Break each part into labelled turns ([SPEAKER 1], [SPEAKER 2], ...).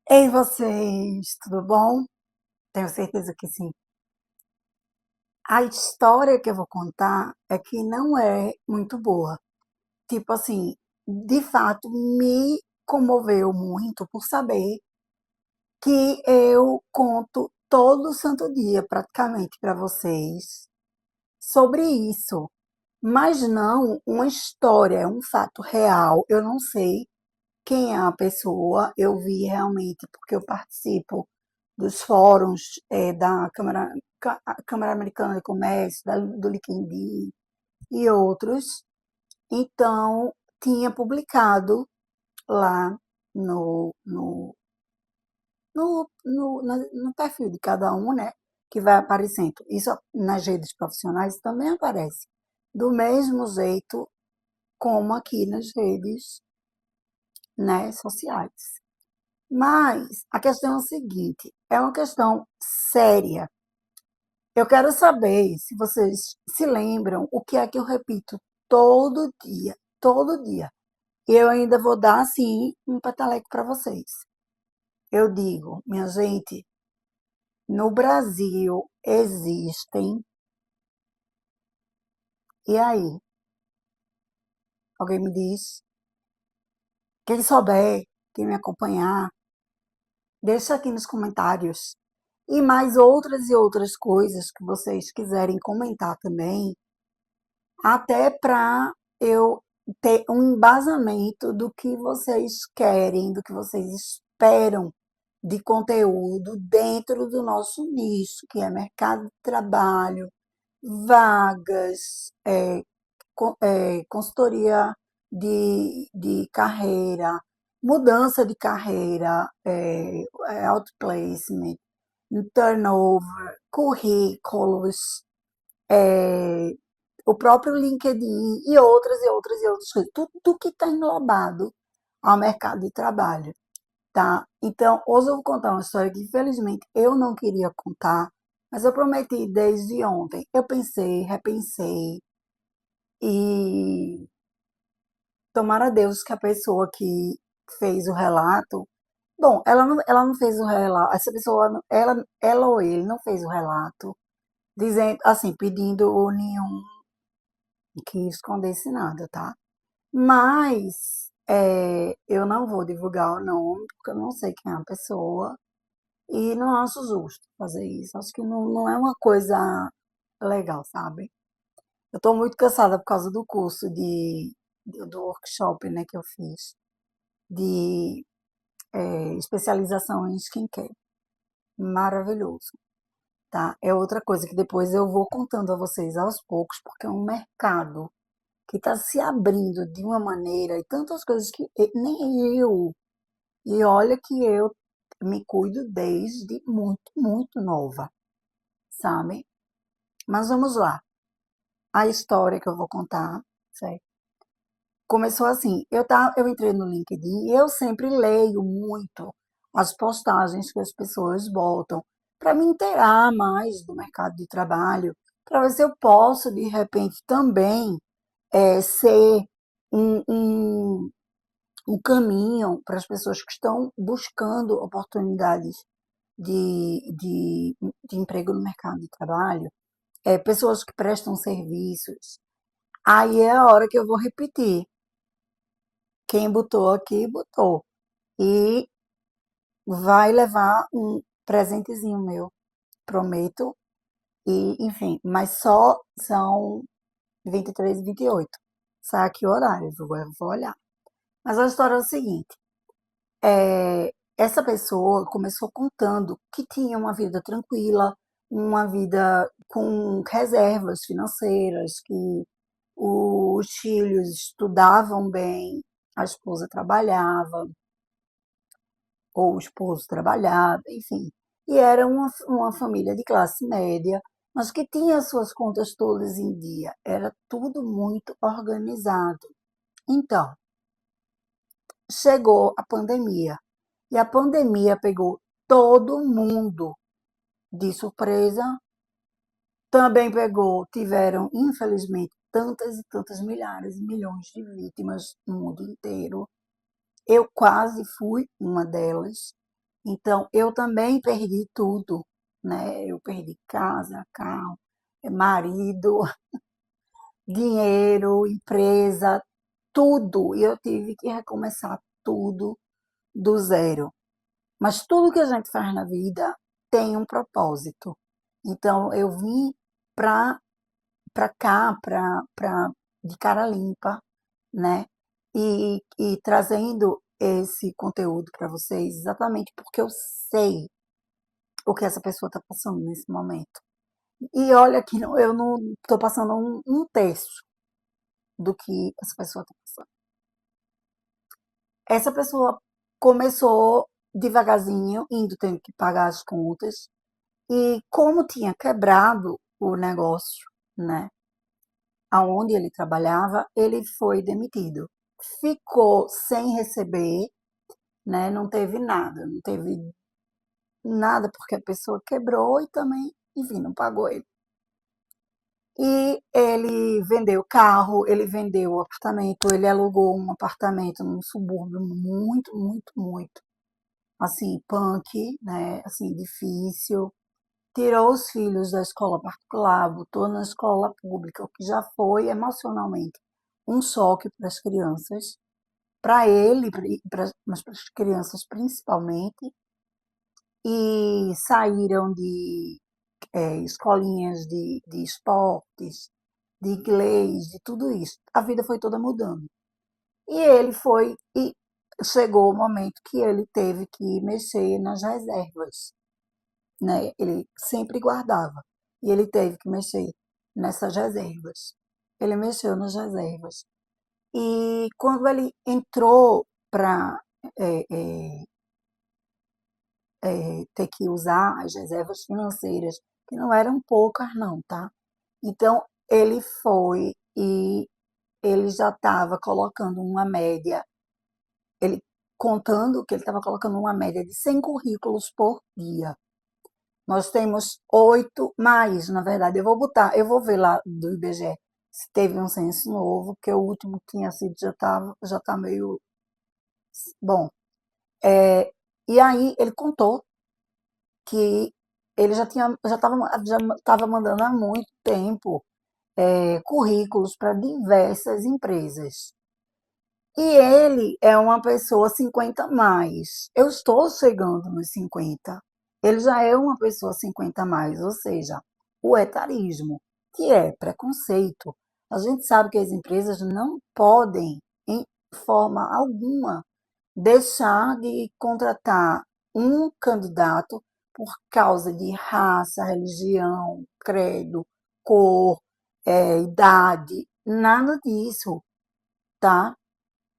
[SPEAKER 1] Ei, vocês, tudo bom? Tenho certeza que sim. A história que eu vou contar é que não é muito boa. Tipo assim, de fato, me comoveu muito por saber que eu conto todo santo dia, praticamente, para vocês sobre isso. Mas não uma história, é um fato real. Eu não sei quem é a pessoa, eu vi realmente, porque eu participo dos fóruns da Câmara Americana de Comércio, do LinkedIn e outros. Então, tinha publicado lá no perfil de cada um, né? Que vai aparecendo. Isso nas redes profissionais também aparece. Do mesmo jeito como aqui nas redes, né, sociais. Mas a questão é o seguinte, é uma questão séria. Eu quero saber se vocês se lembram o que é que eu repito todo dia, todo dia. E eu ainda vou dar, assim, um peteleco para vocês. Eu digo, minha gente, no Brasil existem. E aí? Alguém me diz? Quem souber, quem me acompanhar, deixa aqui nos comentários. E mais outras e outras coisas que vocês quiserem comentar também, até para eu ter um embasamento do que vocês querem, do que vocês esperam de conteúdo dentro do nosso nicho, que é mercado de trabalho, vagas, consultoria de carreira, mudança de carreira, outplacement, turnover, currículos, é, o próprio LinkedIn e outras e outras e outras coisas. Tudo que está englobado ao mercado de trabalho, tá? Então, hoje eu vou contar uma história que, infelizmente, eu não queria contar, mas eu prometi desde ontem. Eu pensei, repensei e tomara a Deus que a pessoa que fez o relato, bom, ela não fez o relato, essa pessoa, ela ou ele não fez o relato, dizendo, assim, pedindo nenhum que escondesse nada, tá? Mas eu não vou divulgar o nome, porque eu não sei quem é a pessoa e não acho justo fazer isso. Acho que não é uma coisa legal, sabe? Eu estou muito cansada por causa do curso do workshop, né, que eu fiz de especialização em skincare. Maravilhoso, tá? É outra coisa que depois eu vou contando a vocês aos poucos, porque é um mercado que está se abrindo de uma maneira e tantas coisas que nem eu. E olha que eu me cuido desde muito, muito nova, sabe? Mas vamos lá. A história que eu vou contar, certo? Começou assim, eu entrei no LinkedIn e eu sempre leio muito as postagens que as pessoas botam para me inteirar mais do mercado de trabalho, para ver se eu posso, de repente, também ser um um caminho para as pessoas que estão buscando oportunidades de emprego no mercado de trabalho, pessoas que prestam serviços. Aí é a hora que eu vou repetir. Quem botou aqui, botou. E vai levar um presentezinho meu, prometo. E, enfim, mas só são 23 e 28. Sai aqui o horário, eu vou olhar. Mas a história é o seguinte: essa pessoa começou contando que tinha uma vida tranquila, uma vida com reservas financeiras, que os filhos estudavam bem, a esposa trabalhava, ou o esposo trabalhava, enfim. E era uma família de classe média, mas que tinha as suas contas todas em dia. Era tudo muito organizado. Então, chegou a pandemia. E a pandemia pegou todo mundo de surpresa. Também pegou, tiveram, infelizmente, tantas e tantas milhares e milhões de vítimas no mundo inteiro. Eu quase fui uma delas. Então, eu também perdi tudo, né? Eu perdi casa, carro, marido, dinheiro, empresa, tudo. E eu tive que recomeçar tudo do zero. Mas tudo que a gente faz na vida tem um propósito. Então, eu vim para cá, de cara limpa, né? E trazendo esse conteúdo para vocês exatamente porque eu sei o que essa pessoa está passando nesse momento. E olha que eu não estou passando um terço do que essa pessoa está passando. Essa pessoa começou devagarzinho, indo tendo que pagar as contas, e como tinha quebrado o negócio, né, aonde ele trabalhava, ele foi demitido. Ficou sem receber, né, não teve nada, não teve nada porque a pessoa quebrou e também, enfim, não pagou ele. E ele vendeu carro, ele vendeu o apartamento, ele alugou um apartamento num subúrbio muito, muito, muito, assim, punk, né, assim, difícil. Tirou os filhos da escola particular, botou na escola pública, o que já foi emocionalmente um choque para as crianças, para ele, mas para as crianças principalmente, e saíram de escolinhas de esportes, de inglês, de tudo isso. A vida foi toda mudando. E ele foi, e chegou o momento que ele teve que mexer nas reservas, né? Ele sempre guardava, e ele teve que mexer nessas reservas. Ele mexeu nas reservas. E quando ele entrou para é, é, ter que usar as reservas financeiras, que não eram poucas não, tá? Então, ele foi e ele já estava colocando uma média, ele contando que ele estava colocando uma média de 100 currículos por dia. Nós temos 8 mais, na verdade. Eu vou ver lá do IBGE se teve um censo novo, porque o último que tinha sido já tá meio bom. E aí ele contou que ele já estava mandando há muito tempo currículos para diversas empresas. E ele é uma pessoa 50 mais. Eu estou chegando nos 50. Ele já é uma pessoa 50 mais, ou seja, o etarismo, que é preconceito. A gente sabe que as empresas não podem, em forma alguma, deixar de contratar um candidato por causa de raça, religião, credo, cor, idade, nada disso, tá?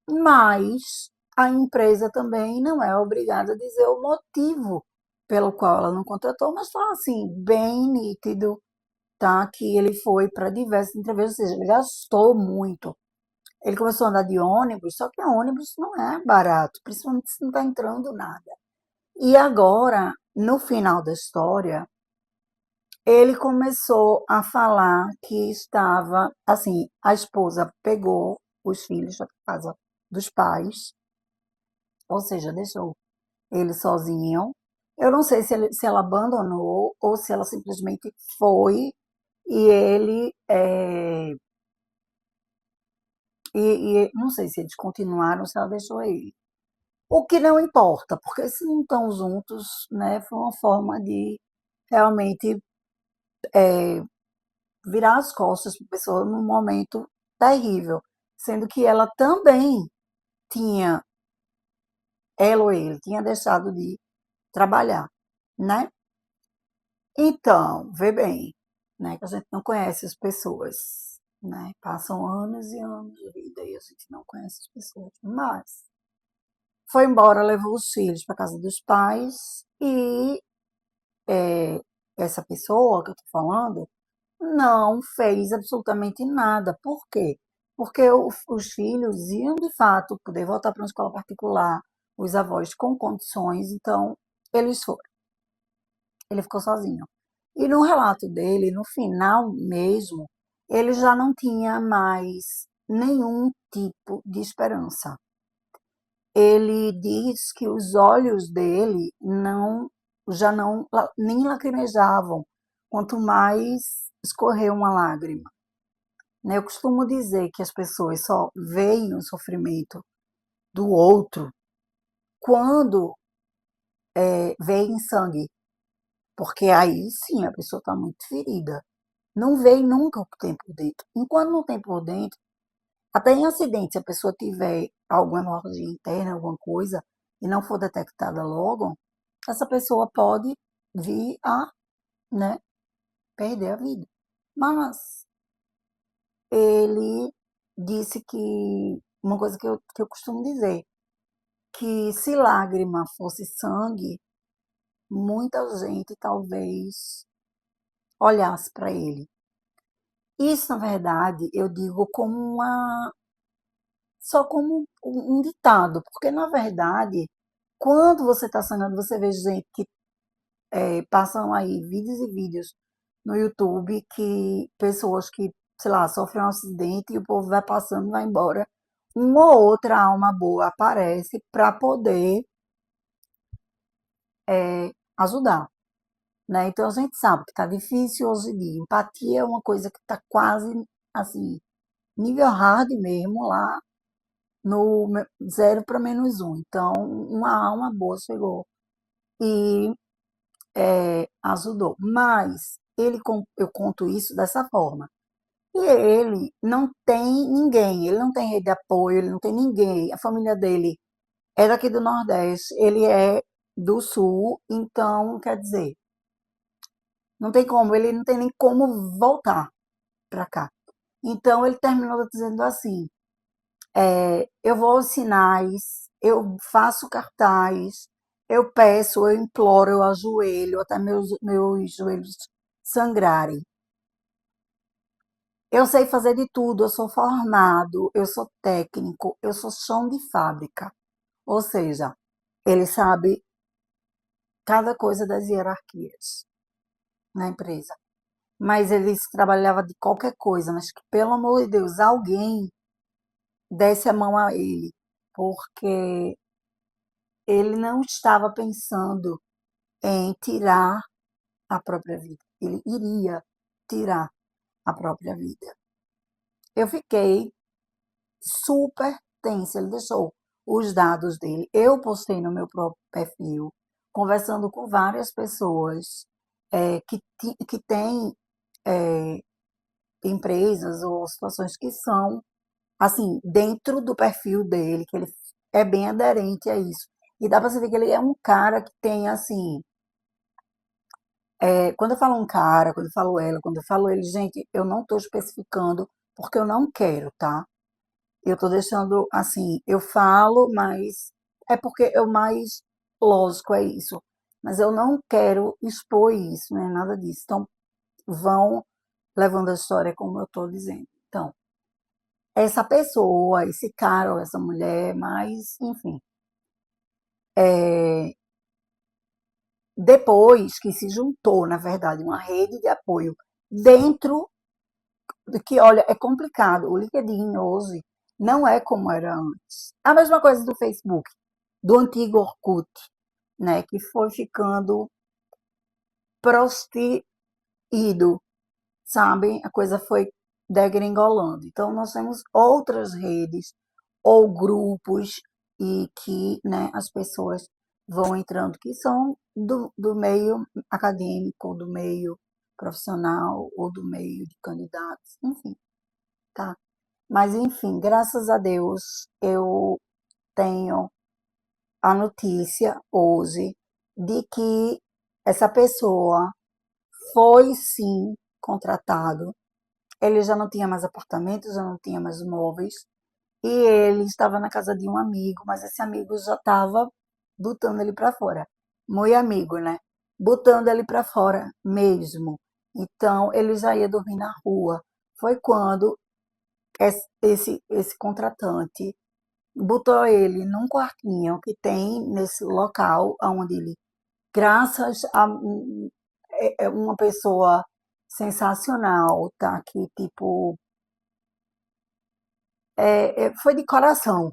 [SPEAKER 1] Mas a empresa também não é obrigada a dizer o motivo pelo qual ela não contratou, mas está assim, bem nítido, tá? Que ele foi para diversas entrevistas, ou seja, ele gastou muito. Ele começou a andar de ônibus, só que ônibus não é barato, principalmente se não está entrando nada. E agora, no final da história, ele começou a falar que estava, assim, a esposa pegou os filhos da casa dos pais, ou seja, deixou ele sozinho. Eu não sei se ela abandonou ou se ela simplesmente foi e ele. E não sei se eles continuaram ou se ela deixou ele. O que não importa, porque se não estão juntos, né, foi uma forma de realmente virar as costas para a pessoa num momento terrível, sendo que ela também tinha, ela ou ele, tinha deixado de trabalhar, né? Então, vê bem, né, que a gente não conhece as pessoas, né? Passam anos e anos de vida e a gente não conhece as pessoas. Mas foi embora, levou os filhos para casa dos pais e essa pessoa que eu estou falando não fez absolutamente nada. Por quê? Porque os filhos iam de fato poder voltar para uma escola particular, os avós com condições, então eles foram. Ele ficou sozinho. E no relato dele, no final mesmo, ele já não tinha mais nenhum tipo de esperança. ele diz que os olhos dele já não nem lacrimejavam, quanto mais escorreu uma lágrima. Né? Eu costumo dizer que as pessoas só veem o sofrimento do outro quando veem sangue, porque aí sim a pessoa está muito ferida. Não vê nunca o que tem por dentro. Enquanto não tem por dentro, até em acidente, se a pessoa tiver alguma hemorragia interna, alguma coisa, e não for detectada logo, essa pessoa pode vir a, né, perder a vida. Mas ele disse que, uma coisa que eu costumo dizer, que se lágrima fosse sangue, muita gente talvez olhasse para ele. Isso, na verdade, eu digo como só como um ditado, porque na verdade, quando você está sangrando, você vê gente que passam aí vídeos e vídeos no YouTube que pessoas que, sei lá, sofrem um acidente e o povo vai passando, vai embora. Uma ou outra alma boa aparece para poder ajudar, né? Então a gente sabe que está difícil hoje em dia. Empatia é uma coisa que está quase assim, nível hard mesmo lá no 0 para -1. Então, uma alma boa chegou e ajudou. Mas eu conto isso dessa forma. E ele não tem ninguém, ele não tem rede de apoio, ele não tem ninguém. A família dele é daqui do Nordeste, ele é do Sul, então, quer dizer, não tem como, ele não tem nem como voltar para cá. Então, ele terminou dizendo assim: eu vou aos sinais, eu faço cartaz, eu peço, eu imploro, eu ajoelho, até meus joelhos sangrarem. Eu sei fazer de tudo, eu sou formado, eu sou técnico, eu sou chão de fábrica. Ou seja, ele sabe cada coisa das hierarquias na empresa. Mas ele trabalhava de qualquer coisa, mas que, pelo amor de Deus, alguém desse a mão a ele, porque ele não estava pensando em tirar a própria vida. Ele iria tirar a própria vida. Eu fiquei super tensa. Ele deixou os dados dele. Eu postei no meu próprio perfil, conversando com várias pessoas que têm é, empresas ou situações que são, assim, dentro do perfil dele, que ele é bem aderente a isso. E dá para você ver que ele é um cara que tem, assim, quando eu falo um cara, quando eu falo ela, quando eu falo ele, gente, eu não estou especificando porque eu não quero, tá? Eu estou deixando assim, eu falo, mas é porque é o mais lógico é isso. Mas eu não quero expor isso, né? Nada disso. Então, vão levando a história como eu estou dizendo. Então, essa pessoa, esse cara ou essa mulher, mas, enfim, depois que se juntou, na verdade, uma rede de apoio dentro do que, olha, é complicado. O LinkedIn hoje não é como era antes. A mesma coisa do Facebook, do antigo Orkut, né, que foi ficando prostituído, sabe? A coisa foi degringolando. Então, nós temos outras redes ou grupos e que, né, as pessoas vão entrando, que são do meio acadêmico, do meio profissional ou do meio de candidatos, enfim, tá? Mas, enfim, graças a Deus, eu tenho a notícia hoje de que essa pessoa foi sim contratado. Ele já não tinha mais apartamento, já não tinha mais móveis, e ele estava na casa de um amigo, mas esse amigo já estava botando ele para fora. Muito amigo, né? Botando ele para fora mesmo. Então, ele já ia dormir na rua. Foi quando esse contratante botou ele num quartinho que tem nesse local onde ele, graças a uma pessoa sensacional, tá? Que tipo foi de coração,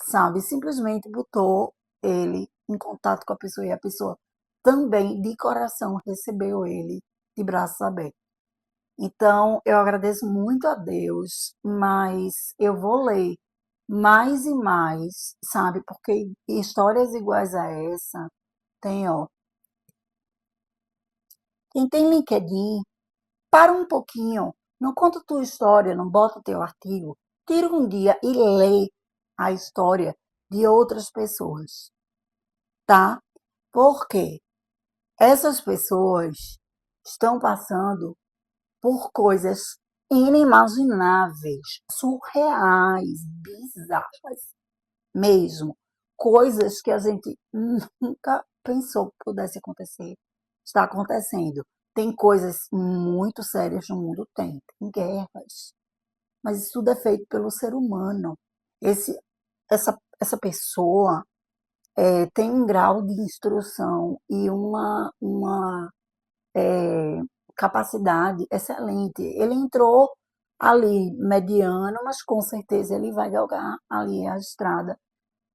[SPEAKER 1] sabe? Simplesmente botou ele em contato com a pessoa e a pessoa também, de coração, recebeu ele de braços abertos. Então, eu agradeço muito a Deus, mas eu vou ler mais e mais, sabe? Porque histórias iguais a essa tem, ó. Quem tem LinkedIn, para um pouquinho, não conta tua história, não bota teu artigo, tira um dia e lê a história de outras pessoas, tá? Porque essas pessoas estão passando por coisas inimagináveis, surreais, bizarras mesmo. Coisas que a gente nunca pensou que pudesse acontecer. Está acontecendo. Tem coisas muito sérias no mundo, tem guerras, mas isso tudo é feito pelo ser humano. Esse, essa pessoa tem um grau de instrução e uma capacidade excelente. Ele entrou ali mediano, mas com certeza ele vai galgar ali a estrada,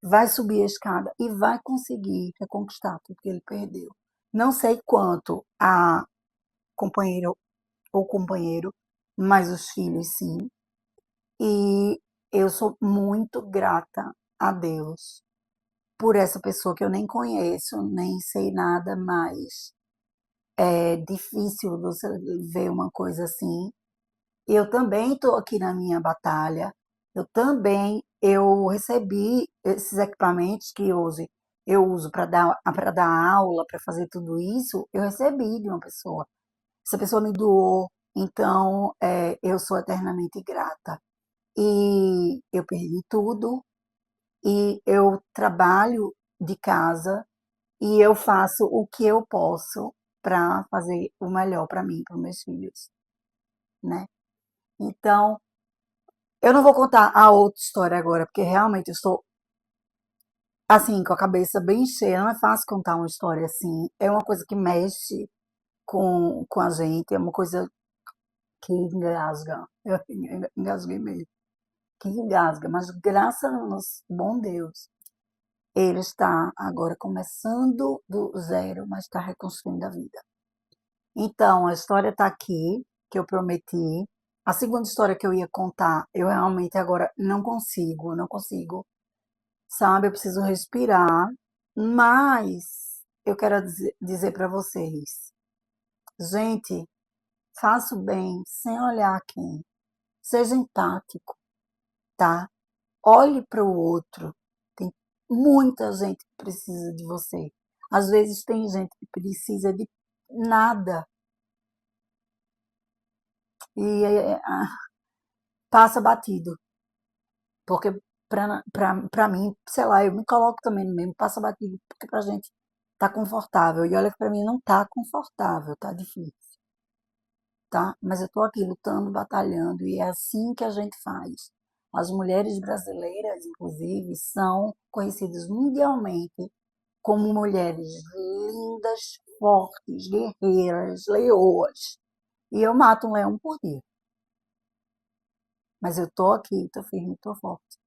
[SPEAKER 1] vai subir a escada e vai conseguir reconquistar tudo que ele perdeu. Não sei quanto a companheiro ou companheiro, mas os filhos sim. E eu sou muito grata a Deus por essa pessoa que eu nem conheço, nem sei nada, mas é difícil você ver uma coisa assim. Eu também estou aqui na minha batalha. Eu recebi esses equipamentos que hoje eu uso para dar aula, para fazer tudo isso, eu recebi de uma pessoa. Essa pessoa me doou, então eu sou eternamente grata. E eu perdi tudo, e eu trabalho de casa, e eu faço o que eu posso para fazer o melhor para mim, para os meus filhos, né? Então, eu não vou contar a outra história agora, porque realmente eu estou, assim, com a cabeça bem cheia. Não é fácil contar uma história assim. É uma coisa que mexe com a gente, é uma coisa que engasga. Eu engasguei mesmo. Que engasga, mas graças ao nosso bom Deus, ele está agora começando do zero, mas está reconstruindo a vida. Então, a história está aqui, que eu prometi. A segunda história que eu ia contar, eu realmente agora não consigo, sabe? Eu preciso respirar, mas eu quero dizer para vocês, gente, faça o bem sem olhar quem. Seja empático, tá? Olhe para o outro. Tem muita gente que precisa de você. Às vezes tem gente que precisa de nada e passa batido. Porque para mim, sei lá, eu me coloco também no mesmo, passa batido, porque pra gente tá confortável. E olha que pra mim não tá confortável, tá difícil, tá? Mas eu tô aqui lutando, batalhando, e é assim que a gente faz. As mulheres brasileiras, inclusive, são conhecidas mundialmente como mulheres lindas, fortes, guerreiras, leoas. E eu mato um leão por dia. Mas eu tô aqui, tô firme, tô forte.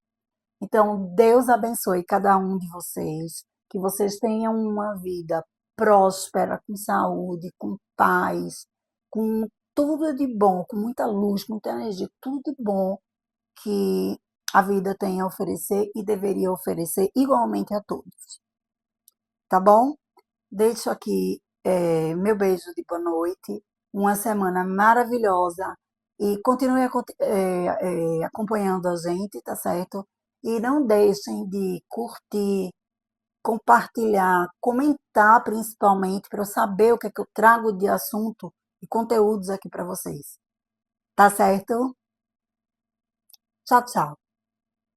[SPEAKER 1] Então, Deus abençoe cada um de vocês, que vocês tenham uma vida próspera, com saúde, com paz, com tudo de bom, com muita luz, com muita energia, tudo de bom que a vida tem a oferecer e deveria oferecer igualmente a todos. Tá bom? Deixo aqui meu beijo de boa noite, uma semana maravilhosa e continue acompanhando a gente, tá certo? E não deixem de curtir, compartilhar, comentar principalmente para eu saber o que é que eu trago de assunto e conteúdos aqui para vocês. Tá certo? Tchau, tchau.